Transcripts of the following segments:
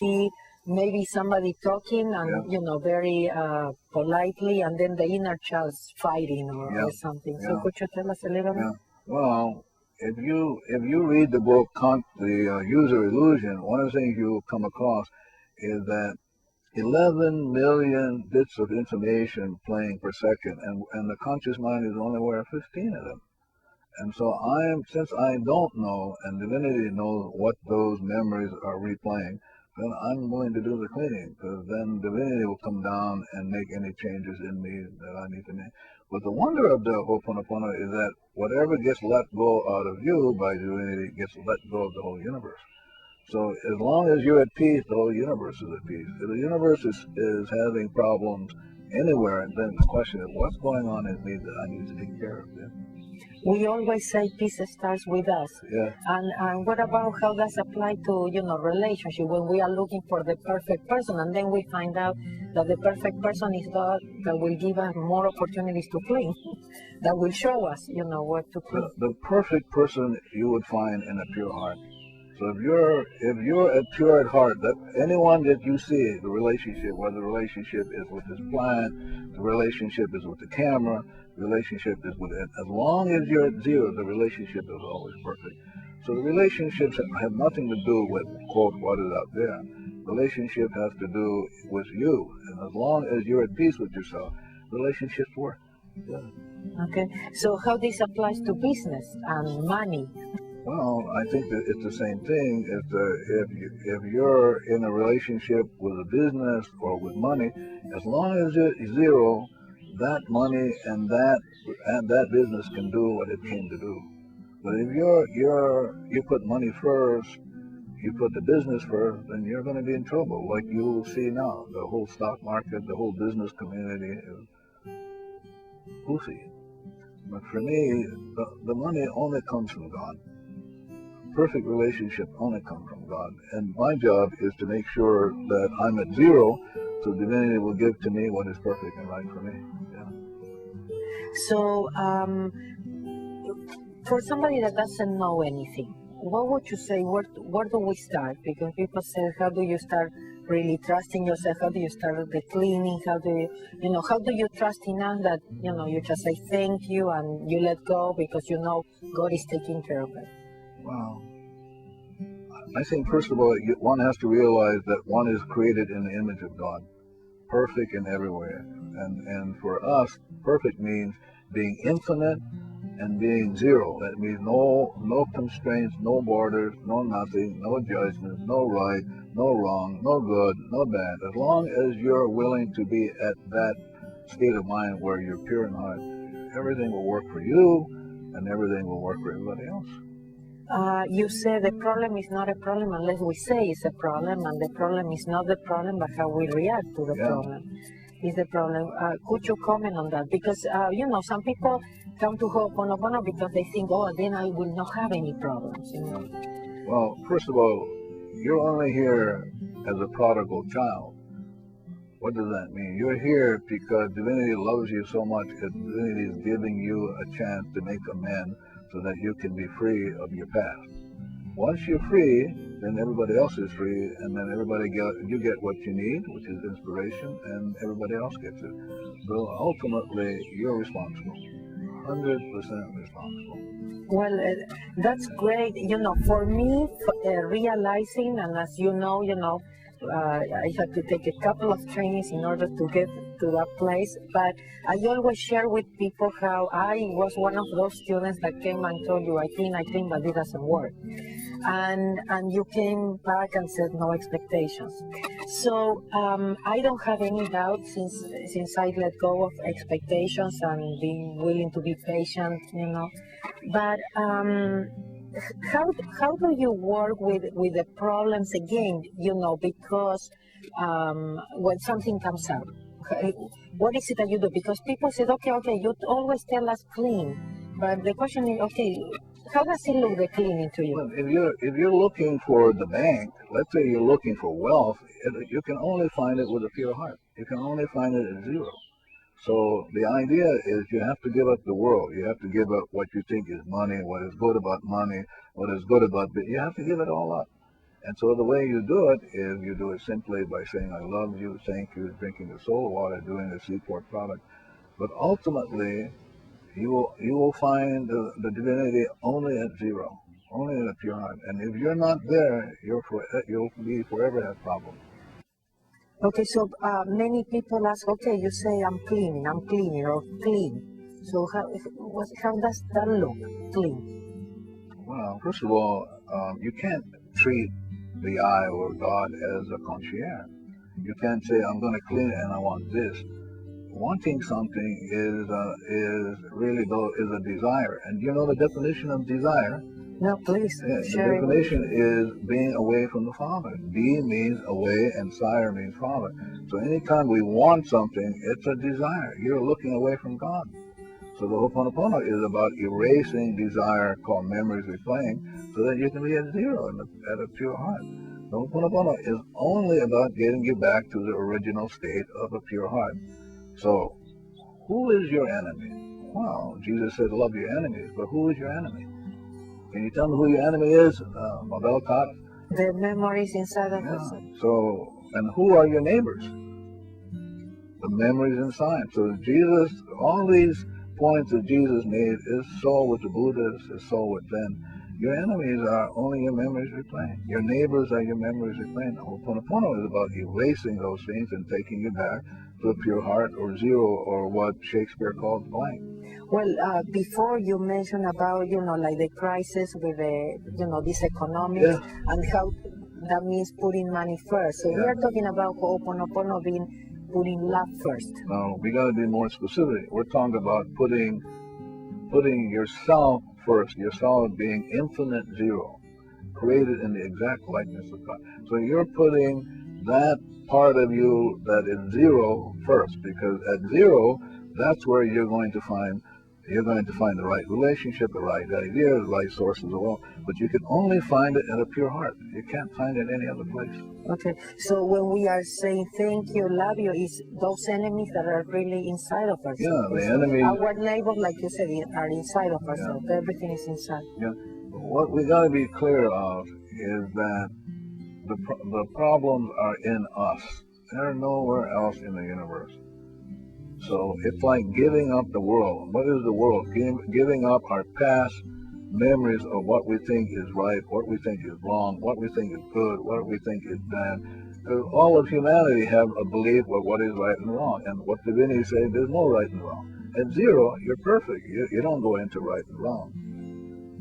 see maybe somebody talking and, very politely, and then the inner child's fighting or something. So could you tell us a little bit? Well, if you read the book, The User Illusion, one of the things you'll come across is that 11 million bits of information playing per second, and the conscious mind is only aware of 15 of them. And so since I don't know, and divinity knows what those memories are replaying, then I'm willing to do the cleaning, because then divinity will come down and make any changes in me that I need to make. But the wonder of the Ho'oponopono is that whatever gets let go out of you by divinity gets let go of the whole universe. So as long as you're at peace, the whole universe is at peace. If the universe is having problems anywhere, then the question is, what's going on in me that I need to take care of? We always say peace starts with us. Yeah. And what about how does apply to, relationship, when we are looking for the perfect person, and then we find out that the perfect person is God that will give us more opportunities to clean, that will show us, what to clean. The perfect person you would find in a pure heart. So if you're pure at heart, that anyone that you see, the relationship, whether the relationship is with this plant, the relationship is with the camera, the relationship is with it. As long as you're at zero, the relationship is always perfect. So the relationships have nothing to do with, quote, what is out there. Relationship has to do with you. And as long as you're at peace with yourself, relationships work. Yeah. Okay. So how this applies to business and money? Well, I think that it's the same thing. If you're in a relationship with a business or with money, as long as it's zero, that money and that business can do what it came to do. But if you put money first, you put the business first, then you're going to be in trouble. Like you'll see now, the whole stock market, the whole business community is goofy. But for me, the money only comes from God. Perfect relationship only comes from God. And my job is to make sure that I'm at zero, so divinity will give to me what is perfect and right for me. Yeah. So, for somebody that doesn't know anything, what would you say? Where do we start? Because people say, how do you start really trusting yourself? How do you start the cleaning? How do you trust enough that, you just say thank you and you let go because God is taking care of it? Wow. I think, first of all, one has to realize that one is created in the image of God, perfect in every way. And for us, perfect means being infinite and being zero. That means no constraints, no borders, no nothing, no judgments, no right, no wrong, no good, no bad. As long as you're willing to be at that state of mind where you're pure in heart, everything will work for you and everything will work for everybody else. You say the problem is not a problem unless we say it's a problem, and the problem is not the problem, but how we react to the problem is the problem. Could you comment on that? Because, some people come to Ho'oponopono because they think, then I will not have any problems. Well, first of all, you're only here as a prodigal child. What does that mean? You're here because divinity loves you so much that divinity is giving you a chance to make amends so that you can be free of your past. Once you're free, then everybody else is free, and then you get what you need, which is inspiration, and everybody else gets it. So ultimately, you're responsible, 100% responsible. Well, that's great. For me, realizing, and as you know, I had to take a couple of trainings in order to get to that place. But I always share with people how I was one of those students that came and told you, I think, but it doesn't work. And you came back and said no expectations. So I don't have any doubt since I let go of expectations and being willing to be patient, But how do you work with the problems again? Because when something comes up, what is it that you do? Because people said, okay, you always tell us clean, but the question is, okay, how does it look, the cleaning to you? Well, if you're looking for the bank, let's say you're looking for wealth, you can only find it with a pure heart. You can only find it at zero. So the idea is you have to give up the world. You have to give up what you think is money, what is good about money, what is good about, but you have to give it all up. And so the way you do it is you do it simply by saying, I love you, thank you, drinking the soul water, doing the seaport product. But ultimately, you will find the divinity only at zero, only in a pure heart. And if you're not there, you'll be forever have problems. Okay, so many people ask, okay, you say I'm clean, or clean. So how does that look, clean? Well, first of all, you can't treat the I or God as a concierge. You can't say, I'm going to clean it and I want this. Wanting something is really is a desire. And you know the definition of desire? No, please. The definition is being away from the Father. Be means away and sire means Father. So anytime we want something, it's a desire. You're looking away from God. So the oponopono is about erasing desire called memories replaying so that you can be at zero at a pure heart. The oponopono is only about getting you back to the original state of a pure heart. So, who is your enemy? Well, Jesus said, love your enemies, but who is your enemy? Can you tell me who your enemy is, Mabel Katz? The memories inside of us. So, and who are your neighbors? The memories inside. So Jesus, all these points that Jesus made is so with the Buddhists, is so with Zen. Your enemies are only your memories replaying. Your neighbors are your memories replaying. Ho'oponopono is about erasing those things and taking you back to a pure heart or zero or what Shakespeare called blank. Well, before you mentioned about, like the crisis with the, this economics and how that means putting money first. So we are talking about Ho'oponopono being putting love first. No, we got to be more specific. We're talking about putting yourself first, yourself being infinite zero, created in the exact likeness of God. So you're putting that part of you that is zero first, because at zero, that's where you're going to find the right relationship, the right idea, the right sources of wealth. But you can only find it in a pure heart. You can't find it any other place. Okay, so when we are saying thank you, love you, is those enemies that are really inside of ourselves. Yeah, the enemies. Our neighbors, like you said, are inside of ourselves. Yeah. Everything is inside. Yeah. What we got to be clear of is that the problems are in us. They're nowhere else in the universe. So it's like giving up the world. What is the world? Giving up our past memories of what we think is right, what we think is wrong, what we think is good, what we think is bad. Because all of humanity have a belief of what is right and wrong. And what divinity says, there's no right and wrong. At zero, you're perfect. You don't go into right and wrong.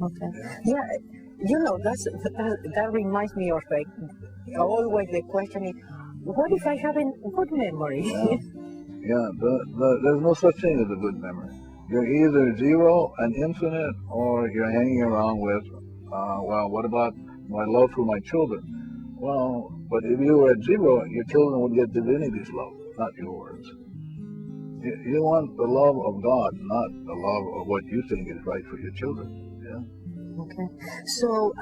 Okay. Yeah, that reminds me of always the question is, what if I have a good memory? Yeah, there's no such thing as a good memory. You're either zero and infinite, or you're hanging around with, what about my love for my children? Well, but if you were at zero, your children would get divinity's love, not yours. You want the love of God, not the love of what you think is right for your children. Yeah. Okay. So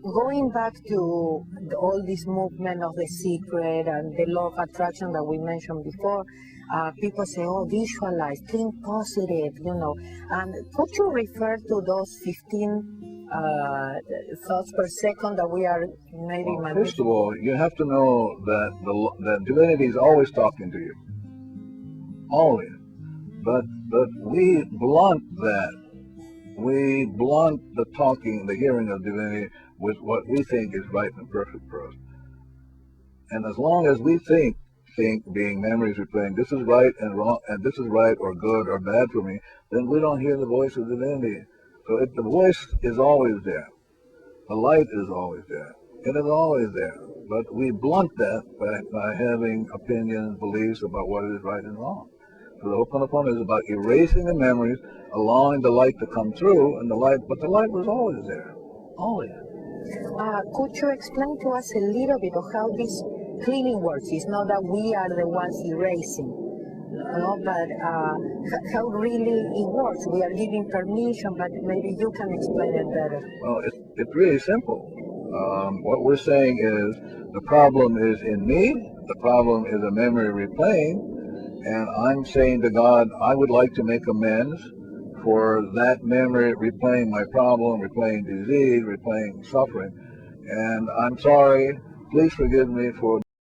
going back to all this movement of the secret and the law of attraction that we mentioned before, people say, oh, visualize, think positive, And could you refer to those 15 thoughts per second that we are maybe... Well, first of all, you have to know that divinity is always talking to you. Always. But we blunt that. We blunt the talking, the hearing of divinity with what we think is right and perfect for us. And as long as we think being memories replaying, this is right and wrong, and this is right or good or bad for me, then we don't hear the voice of divinity. So the voice is always there. The light is always there. It is always there. But we blunt that by having opinions, beliefs about what is right and wrong. So the Ho'oponopono is about erasing the memories, allowing the light to come through, but the light was always there. Always. Could you explain to us a little bit of how this cleaning works? It's not that we are the ones erasing, but how really it works. We are giving permission, but maybe you can explain it better. Well, it's really simple. What we're saying is the problem is in me, the problem is a memory replaying, and I'm saying to God, I would like to make amends for that memory replaying my problem, replaying disease, replaying suffering. And I'm sorry. Please forgive me for